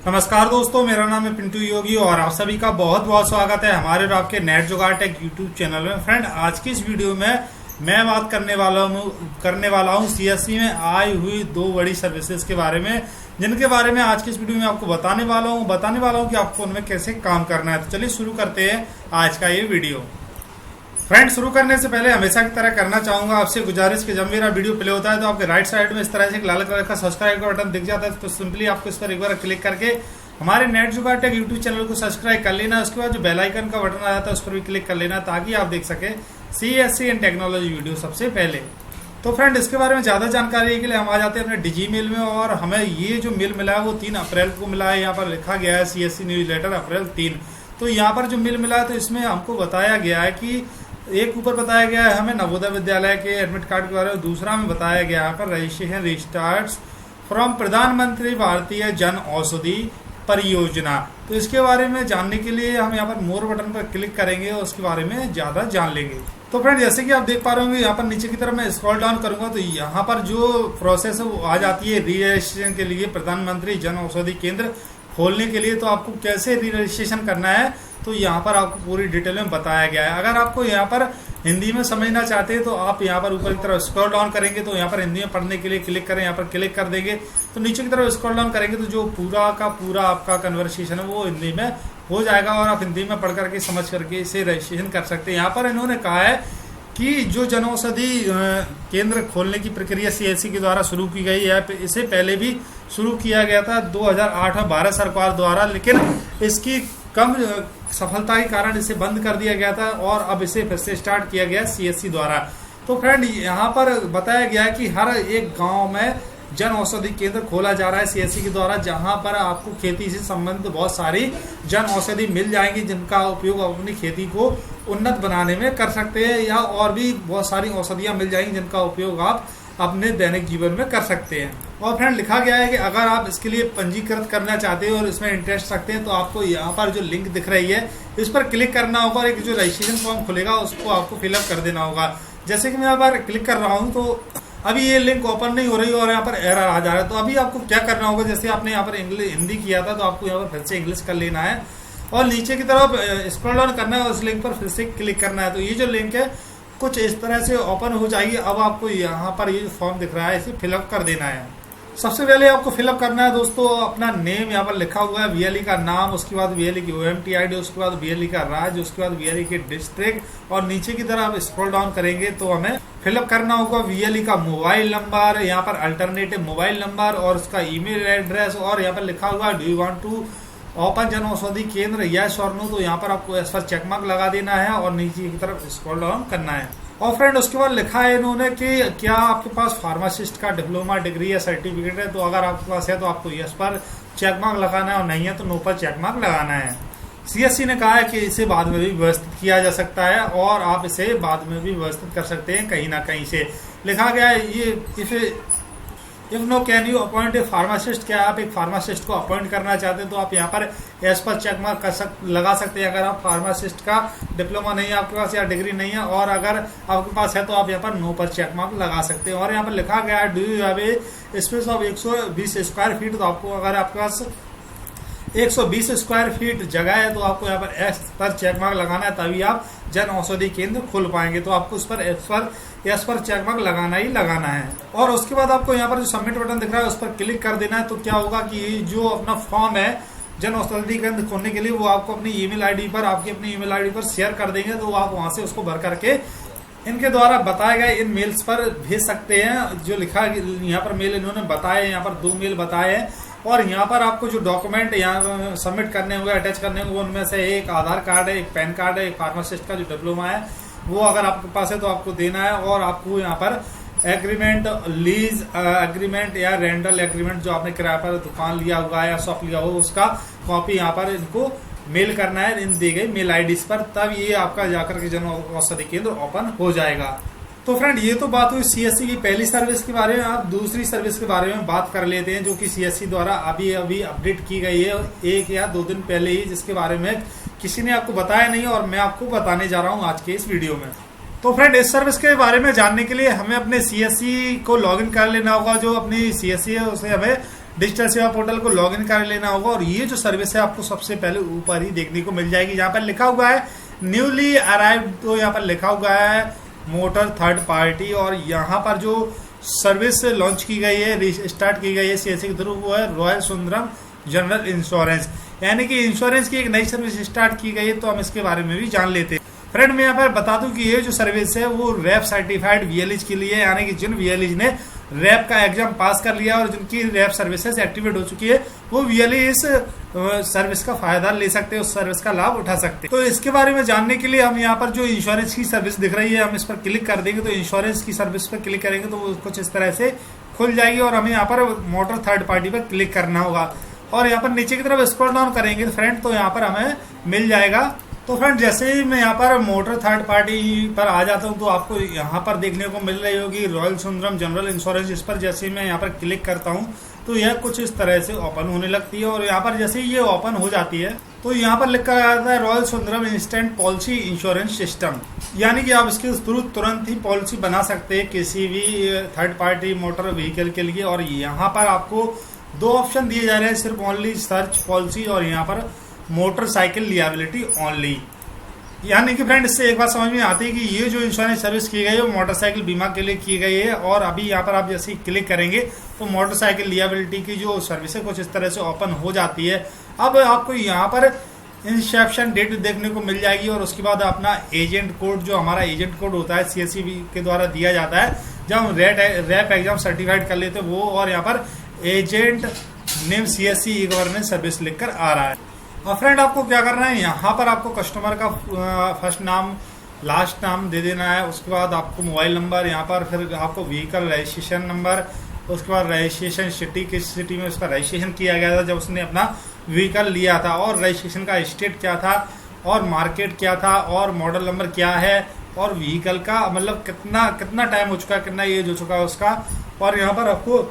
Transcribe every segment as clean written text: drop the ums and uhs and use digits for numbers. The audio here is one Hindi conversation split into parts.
नमस्कार दोस्तों, मेरा नाम है पिंटू योगी और आप सभी का बहुत बहुत स्वागत है हमारे और आपके नेट जुगाड़ टेक यूट्यूब चैनल में। फ्रेंड, आज की इस वीडियो में मैं बात करने वाला हूं सीएससी में आई हुई दो बड़ी सर्विसेज के बारे में, जिनके बारे में आज की इस वीडियो में आपको बताने वाला हूं कि आपको उनमें कैसे काम करना है। तो चलिए शुरू करते हैं आज का ये वीडियो। फ्रेंड, शुरू करने से पहले हमेशा की तरह करना चाहूंगा आपसे गुजारिश कि जब मेरा वीडियो प्ले होता है तो आपके राइट साइड में इस तरह से एक लाल कलर का सब्सक्राइब का बटन दिख जाता है, तो सिंपली आपको इस पर एक बार क्लिक करके हमारे नेट जुगाड़ टेक यूट्यूब चैनल को सब्सक्राइब कर लेना। उसके बाद जो बेल आइकन का बटन आ जाता है उस पर भी क्लिक कर लेना, ताकि आप देख सके सीएससी एंड टेक्नोलॉजी वीडियो सबसे पहले। तो फ्रेंड, इसके बारे में ज्यादा जानकारी के लिए हम आ जाते हैं अपने डिजी मेल में, और हमें ये जो मेल मिला है वो 3 अप्रैल को मिला है। यहाँ पर लिखा गया है सीएससी न्यूज लेटर अप्रैल 3। तो यहाँ पर जो मेल मिला है तो इसमें हमको बताया गया है कि एक ऊपर बताया गया है हमें नवोदय विद्यालय के एडमिट कार्ड के बारे में, दूसरा में बताया गया है पर रजिस्ट्रेशन रिस्टार्ट्स फ्रॉम प्रधानमंत्री भारतीय जन औषधि परियोजना। तो इसके बारे में जानने के लिए हम यहाँ पर मोर बटन पर क्लिक करेंगे और उसके बारे में ज्यादा जान लेंगे। तो फ्रेंड, जैसे कि आप देख पा रहे होंगे यहाँ पर नीचे की तरफ मैं स्क्रॉल डाउन करूंगा तो यहाँ पर जो प्रोसेस है वो आ जाती है री रजिस्ट्रेशन के लिए प्रधानमंत्री जन औषधि केंद्र खोलने के लिए। तो आपको कैसे री रजिस्ट्रेशन करना है तो यहाँ पर आपको पूरी डिटेल में बताया गया है। अगर आपको यहाँ पर हिंदी में समझना चाहते हैं तो आप यहाँ पर ऊपर की तरफ स्क्रॉल डाउन करेंगे तो यहाँ पर हिंदी में पढ़ने के लिए क्लिक करें, यहाँ पर क्लिक कर देंगे तो नीचे की तरफ स्क्रॉल डाउन करेंगे तो जो पूरा का पूरा आपका कन्वर्सेशन है वो हिंदी में हो जाएगा और आप हिंदी में पढ़ करके समझ करके इसे रजिस्ट्रेशन कर सकते हैं। यहाँ पर इन्होंने कहा है कि जो जनऔषधि केंद्र खोलने की प्रक्रिया सीएससी के द्वारा शुरू की गई है, इसे पहले भी शुरू किया गया था 2008 में भारत सरकार द्वारा, लेकिन इसकी कम सफलता के कारण इसे बंद कर दिया गया था और अब इसे फिर से स्टार्ट किया गया सीएससी द्वारा। तो फ्रेंड, यहाँ पर बताया गया है कि हर एक गांव में जन औषधि केंद्र खोला जा रहा है सीएससी के द्वारा, जहां पर आपको खेती से संबंधित बहुत सारी जन औषधि मिल जाएंगी, जिनका उपयोग आप अपनी खेती को उन्नत बनाने में कर सकते हैं, या और भी बहुत सारी औषधियां मिल जाएंगी जिनका उपयोग आप अपने दैनिक जीवन में कर सकते हैं। और फ्रेंड, लिखा गया है कि अगर आप इसके लिए पंजीकृत करना चाहते हैं और इसमें इंटरेस्ट रखते हैं तो आपको यहाँ पर जो लिंक दिख रही है इस पर क्लिक करना होगा और एक जो रजिस्ट्रेशन फॉर्म खुलेगा उसको आपको फिलअप कर देना होगा। जैसे कि मैं यहाँ पर क्लिक कर रहा हूँ तो अभी ये लिंक ओपन नहीं हो रही और यहाँ पर एरर आ जा रहा है। तो अभी आपको क्या करना होगा, जैसे आपने यहाँ पर हिंदी किया था तो आपको यहाँ पर फिर से इंग्लिश कर लेना है और नीचे की तरफ स्क्रॉल डाउन करना है और उस लिंक पर फिर से क्लिक करना है। तो ये जो लिंक है कुछ इस तरह से ओपन हो जाएगी। अब आपको यहाँ पर ये फॉर्म दिख रहा है इसे फिलअप कर देना है। सबसे पहले आपको फिलअप करना है दोस्तों अपना नेम, यहाँ पर लिखा हुआ है वीएलई का नाम, उसके बाद वीएलई की ओएमटी आईडी, उसके बाद वीएलई का राज्य, उसके बाद वीएलई के डिस्ट्रिक्ट, और नीचे की तरफ आप स्क्रॉल डाउन करेंगे तो हमें फिलअप करना होगा वीएलई का मोबाइल नंबर, यहाँ पर अल्टरनेटिव मोबाइल नंबर और उसका ईमेल एड्रेस, और यहाँ पर लिखा हुआ है do you want to open Jan Aushadhi केंद्र, यस और नो। तो यहाँ पर आपको इस पर चेक मार्क लगा देना है और नीचे की तरफ स्क्रॉल डाउन करना है। और फ्रेंड, उसके बाद लिखा है इन्होंने कि क्या आपके पास फार्मासिस्ट का डिप्लोमा डिग्री या सर्टिफिकेट है। तो अगर आपके पास है तो आपको यस पर चेक मार्क लगाना है और नहीं है तो नो पर चेक मार्क लगाना है। सीएससी ने कहा है कि इसे बाद में भी व्यवस्थित किया जा सकता है और आप इसे बाद में भी व्यवस्थित कर सकते हैं कहीं ना कहीं से। लिखा गया है ये if no can you appoint a pharmacist, क्या आप एक फार्मासिस्ट को अपॉइंट करना चाहते हैं तो आप यहाँ पर एस पर चेक मार्क लगा सकते हैं अगर आप फार्मासिस्ट का डिप्लोमा नहीं है आपके पास या डिग्री नहीं है, और अगर आपके पास है तो आप यहाँ पर नो पर चेक मार्क लगा सकते हैं। और यहाँ पर लिखा गया है do you have a space of 120 square feet. तो आपको अगर आपके पास 120 स्क्वायर फीट जगह है तो आपको यहाँ पर एस पर चेक मार्क लगाना है, तभी आप जन औषधि केंद्र खोल पाएंगे। तो आपको उस पर एस पर चेक मार्क लगाना ही लगाना है। और उसके बाद आपको यहाँ पर जो सबमिट बटन दिख रहा है उस पर क्लिक कर देना है। तो क्या होगा कि जो अपना फॉर्म है जन औषधि केंद्र खोलने के लिए वो आपको अपनी ईमेल आईडी पर शेयर कर देंगे, तो आप वहां से उसको भर करके इनके द्वारा बताए गए इन मेल्स पर भेज सकते हैं। जो लिखा यहाँ पर मेल इन्होंने बताए, यहाँ पर 2 मेल बताए हैं, और यहाँ पर आपको जो डॉक्यूमेंट यहाँ सबमिट करने होंगे, अटैच करने होंगे, उनमें से एक आधार कार्ड है, एक पैन कार्ड है, एक फार्मासिस्ट का जो डिप्लोमा है वो अगर आपके पास है तो आपको देना है। और आपको यहाँ पर एग्रीमेंट, लीज एग्रीमेंट या रेंटल एग्रीमेंट, जो आपने किराए पर दुकान लिया हुआ है या शॉप लिया हुआ उसका कॉपी यहाँ पर इनको मेल करना है इन दी गई मेल आईडीज पर, तब ये आपका जाकर के जन औषधि केंद्र ओपन हो जाएगा। तो फ्रेंड, ये तो बात हुई सीएससी की पहली सर्विस के बारे में। आप दूसरी सर्विस के बारे में बात कर लेते हैं जो कि सीएससी द्वारा अभी अपडेट की गई है 1 या 2 दिन पहले ही, जिसके बारे में किसी ने आपको बताया नहीं और मैं आपको बताने जा रहा हूं आज के इस वीडियो में। तो फ्रेंड, इस सर्विस के बारे में जानने के लिए हमें अपने सीएससी को लॉगिन कर लेना होगा। जो अपनी सीएससी है उसे हमें डिजिटल सेवा पोर्टल को लॉगिन कर लेना होगा और ये जो सर्विस है आपको सबसे पहले ऊपर ही देखने को मिल जाएगी। यहाँ पर लिखा हुआ है न्यूली अराइव्ड, तो यहाँ पर लिखा हुआ है मोटर थर्ड पार्टी, और यहाँ पर जो सर्विस लॉन्च की गई है, स्टार्ट की गई है सीएससी के थ्रू, वो है रॉयल सुंदरम जनरल इंश्योरेंस, यानी कि इंश्योरेंस की एक नई सर्विस स्टार्ट की गई है। तो हम इसके बारे में भी जान लेते हैं। फ्रेंड मैं यहाँ पर बता दूं कि ये जो सर्विस है वो रैप सर्टिफाइड वीएलएच के लिए, यानी कि जिन वीएलएच ने रैप का एग्जाम पास कर लिया और जिनकी रैप सर्विसेज एक्टिवेट हो चुकी है वो वीएलएच इस सर्विस का फायदा ले सकते हैं, उस सर्विस का लाभ उठा सकते हैं। तो इसके बारे में जानने के लिए हम यहाँ पर जो इंश्योरेंस की सर्विस दिख रही है हम इस पर क्लिक कर देंगे। तो इंश्योरेंस की सर्विस पर क्लिक करेंगे तो वो कुछ इस तरह से खुल जाएगी और हमें यहाँ पर मोटर थर्ड पार्टी पर क्लिक करना होगा और यहाँ पर नीचे की तरफ स्क्रॉल डाउन करेंगे फ्रेंड तो यहाँ पर हमें मिल जाएगा। तो फ्रेंड जैसे ही मैं यहाँ पर मोटर थर्ड पार्टी पर आ जाता हूँ तो आपको यहाँ पर देखने को मिल रही होगी रॉयल सुंदरम जनरल इंश्योरेंस। इस पर जैसे ही मैं यहाँ पर क्लिक करता हूँ तो यह कुछ इस तरह से ओपन होने लगती है और यहाँ पर जैसे ही ये ओपन हो जाती है तो यहाँ पर लिखा जाता है royal Sundaram instant policy insurance system, यानी कि आप इसके थ्रू तुरंत ही पॉलिसी बना सकते हैं किसी भी थर्ड पार्टी मोटर व्हीकल के लिए। और यहाँ पर आपको दो ऑप्शन दिए जा रहे हैं, सिर्फ ओनली सर्च पॉलिसी और यहाँ पर मोटरसाइकिल लियाबिलिटी ओनली। यानी कि फ्रेंड इससे एक बात समझ में आती है कि ये जो इंश्योरेंस सर्विस की गई है वो मोटरसाइकिल बीमा के लिए की गई है। और अभी यहाँ पर आप जैसे ही क्लिक करेंगे तो मोटरसाइकिल लियाबिलिटी की जो सर्विस है कुछ इस तरह से ओपन हो जाती है। अब आपको यहाँ पर इंसेप्शन डेट देखने को मिल जाएगी और उसके बाद अपना एजेंट कोड, जो हमारा एजेंट कोड होता है सीएससी के द्वारा दिया जाता है जब हम रैप एग्जाम सर्टिफाइड कर लेते हैं वो, और यहाँ पर agent name CSC e governance service लिखकर आ रहा है। और फ्रेंड आपको क्या करना है, यहाँ पर आपको कस्टमर का फर्स्ट नाम लास्ट नाम दे देना है, उसके बाद आपको मोबाइल नंबर, यहाँ पर फिर आपको व्हीकल रजिस्ट्रेशन नंबर, उसके बाद रजिस्ट्रेशन सिटी, किस सिटी में उसका रजिस्ट्रेशन किया गया था जब उसने अपना व्हीकल लिया था, और रजिस्ट्रेशन का स्टेट क्या था और मार्केट क्या था और मॉडल नंबर क्या है और व्हीकल का मतलब कितना टाइम हो चुका है, कितना एज हो चुका है उसका। और यहाँ पर आपको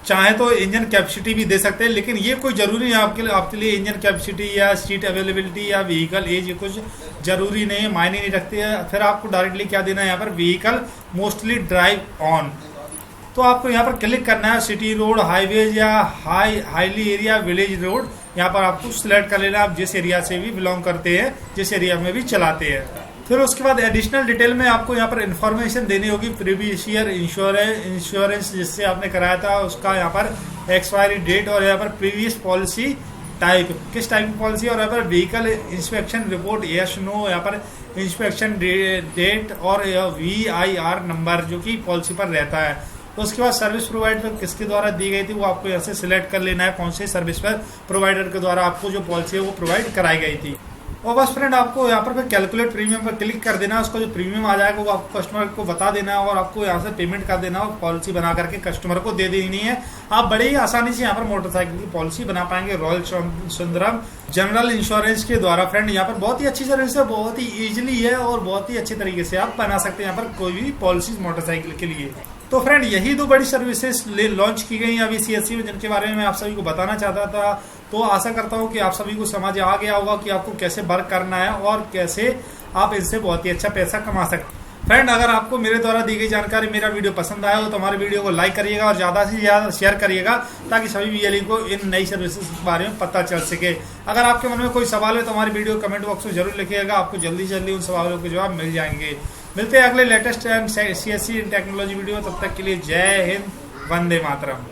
चाहे तो इंजन कैपेसिटी भी दे सकते हैं, लेकिन ये कोई जरूरी नहीं है आपके लिए इंजन कैपेसिटी या सीट अवेलेबिलिटी या व्हीकल एज, ये कुछ जरूरी नहीं है, मायने नहीं रखती है। फिर आपको डायरेक्टली क्या देना है, यहाँ पर व्हीकल मोस्टली ड्राइव ऑन, तो आपको यहाँ पर क्लिक करना है। सिटी रोड, हाईवेज या हाईली एरिया, विलेज रोड, यहाँ पर आपको सिलेक्ट कर लेना आप जिस एरिया से भी बिलोंग करते हैं, जिस एरिया में भी चलाते हैं। फिर उसके बाद एडिशनल डिटेल में आपको यहाँ पर इन्फॉर्मेशन देनी होगी, प्रीवियस ईयर इंश्योरेंस जिससे आपने कराया था उसका यहाँ पर एक्सपायरी डेट, और यहाँ पर प्रीवियस पॉलिसी टाइप, किस टाइप की पॉलिसी, और यहाँ पर vehicle inspection report yes no, यहाँ पर इंस्पेक्शन डेट और VIR नंबर जो कि पॉलिसी पर रहता है। तो उसके बाद सर्विस प्रोवाइडर किसके द्वारा दी गई थी वो आपको यहाँ से सिलेक्ट कर लेना है, कौन से सर्विस पर प्रोवाइडर के द्वारा आपको जो पॉलिसी है वो प्रोवाइड कराई गई थी। और बस फ्रेंड आपको यहाँ पर कैलकुलेट प्रीमियम पर क्लिक कर देना है, उसका जो प्रीमियम आ जाएगा वो आपको कस्टमर को बता देना है और आपको यहाँ से पेमेंट कर देना और पॉलिसी बना करके कस्टमर को दे देनी है। आप बड़े ही आसानी से यहाँ पर मोटरसाइकिल की पॉलिसी बना पाएंगे रॉयल सुंदरम जनरल इंश्योरेंस के द्वारा। फ्रेंड यहाँ पर बहुत ही अच्छी सर्विस है, बहुत ही इजीली है और बहुत ही अच्छे तरीके से आप बना सकते हैं यहाँ पर कोई भी पॉलिसी मोटरसाइकिल के लिए। तो फ्रेंड यही दो बड़ी सर्विसेज लॉन्च की गई अभी सीएससी में, जिनके बारे में मैं आप सभी को बताना चाहता था। तो आशा करता हूँ कि आप सभी को समझ आ गया होगा कि आपको कैसे वर्क करना है और कैसे आप इनसे बहुत ही अच्छा पैसा कमा सकते हैं। फ्रेंड अगर आपको मेरे द्वारा दी गई जानकारी, मेरा वीडियो पसंद आया हो तो हमारे वीडियो को लाइक करिएगा और ज़्यादा से ज़्यादा शेयर करिएगा ताकि सभी वीएलई को इन नई सर्विसेज के बारे में पता चल सके। अगर आपके मन में कोई सवाल है तो हमारी वीडियो कमेंट बॉक्स में जरूर लिखिएगा, आपको जल्दी से जल्दी उन सवालों के जवाब मिल जाएंगे। मिलते हैं अगले लेटेस्ट सीएससी टेक्नोलॉजी वीडियो, तब तक के लिए जय हिंद, वंदे मातरम।